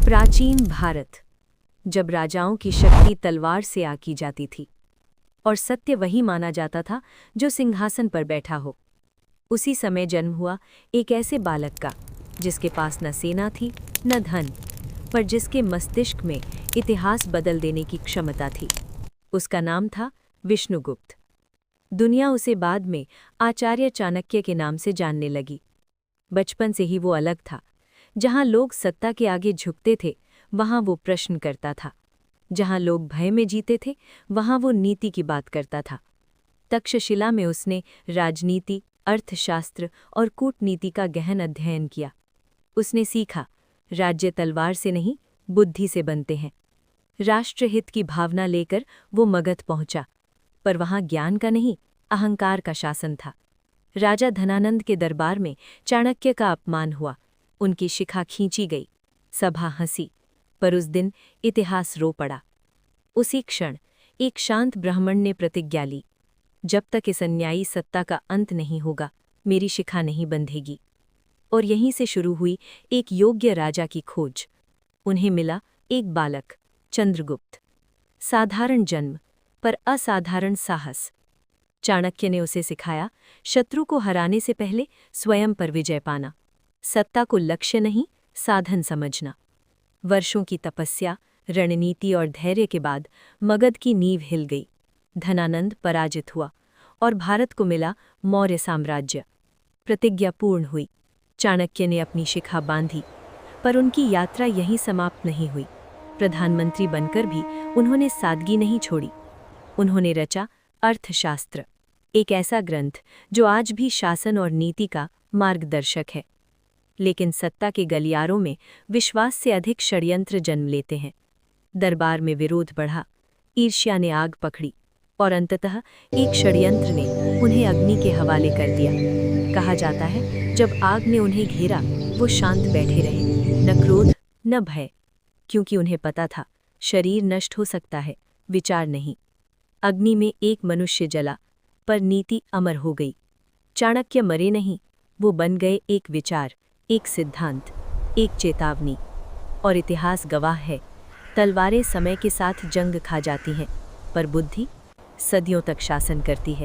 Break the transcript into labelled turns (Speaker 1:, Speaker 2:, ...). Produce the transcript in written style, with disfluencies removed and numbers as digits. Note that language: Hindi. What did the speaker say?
Speaker 1: प्राचीन भारत, जब राजाओं की शक्ति तलवार से आकी जाती थी और सत्य वही माना जाता था जो सिंहासन पर बैठा हो। उसी समय जन्म हुआ एक ऐसे बालक का जिसके पास न सेना थी न धन, पर जिसके मस्तिष्क में इतिहास बदल देने की क्षमता थी। उसका नाम था विष्णुगुप्त। दुनिया उसे बाद में आचार्य चाणक्य के नाम से जानने लगी। बचपन से ही वो अलग था। जहाँ लोग सत्ता के आगे झुकते थे, वहाँ वो प्रश्न करता था। जहाँ लोग भय में जीते थे, वहाँ वो नीति की बात करता था। तक्षशिला में उसने राजनीति, अर्थशास्त्र और कूटनीति का गहन अध्ययन किया। उसने सीखा, राज्य तलवार से नहीं, बुद्धि से बनते हैं। राष्ट्रहित की भावना लेकर वो मगध पहुंचा, पर वहां ज्ञान का नहीं, अहंकार का शासन था। राजा धनानंद के दरबार में चाणक्य का अपमान हुआ, उनकी शिखा खींची गई, सभा हंसी, पर उस दिन इतिहास रो पड़ा। उसी क्षण एक शांत ब्राह्मण ने प्रतिज्ञा ली, जब तक इस अन्यायी सत्ता का अंत नहीं होगा, मेरी शिखा नहीं बंधेगी। और यहीं से शुरू हुई एक योग्य राजा की खोज। उन्हें मिला एक बालक, चंद्रगुप्त। साधारण जन्म, पर असाधारण साहस। चाणक्य ने उसे सिखाया, शत्रु को हराने से पहले स्वयं पर विजय पाना, सत्ता को लक्ष्य नहीं, साधन समझना। वर्षों की तपस्या, रणनीति और धैर्य के बाद मगध की नींव हिल गई। धनानंद पराजित हुआ और भारत को मिला मौर्य साम्राज्य। प्रतिज्ञा पूर्ण हुई। चाणक्य ने अपनी शिखा बांधी, पर उनकी यात्रा यहीं समाप्त नहीं हुई। प्रधानमंत्री बनकर भी उन्होंने सादगी नहीं छोड़ी। उन्होंने रचा अर्थशास्त्र, एक ऐसा ग्रंथ जो आज भी शासन और नीति का मार्गदर्शक है। लेकिन सत्ता के गलियारों में विश्वास से अधिक षड्यंत्र जन्म लेते हैं। दरबार में विरोध बढ़ा, ईर्ष्या ने आग पकड़ी और अंततः एक षड्यंत्र ने उन्हें अग्नि के हवाले कर दिया। कहा जाता है, जब आग ने उन्हें घेरा, वो शांत बैठे रहे, न क्रोध न भय, क्योंकि उन्हें पता था शरीर नष्ट हो सकता है, विचार नहीं। अग्नि में एक मनुष्य जला, पर नीति अमर हो गई। चाणक्य मरे नहीं, वो बन गए एक विचार, एक सिद्धांत, एक चेतावनी। और इतिहास गवाह है, तलवारें समय के साथ जंग खा जाती हैं, पर बुद्धि सदियों तक शासन करती है।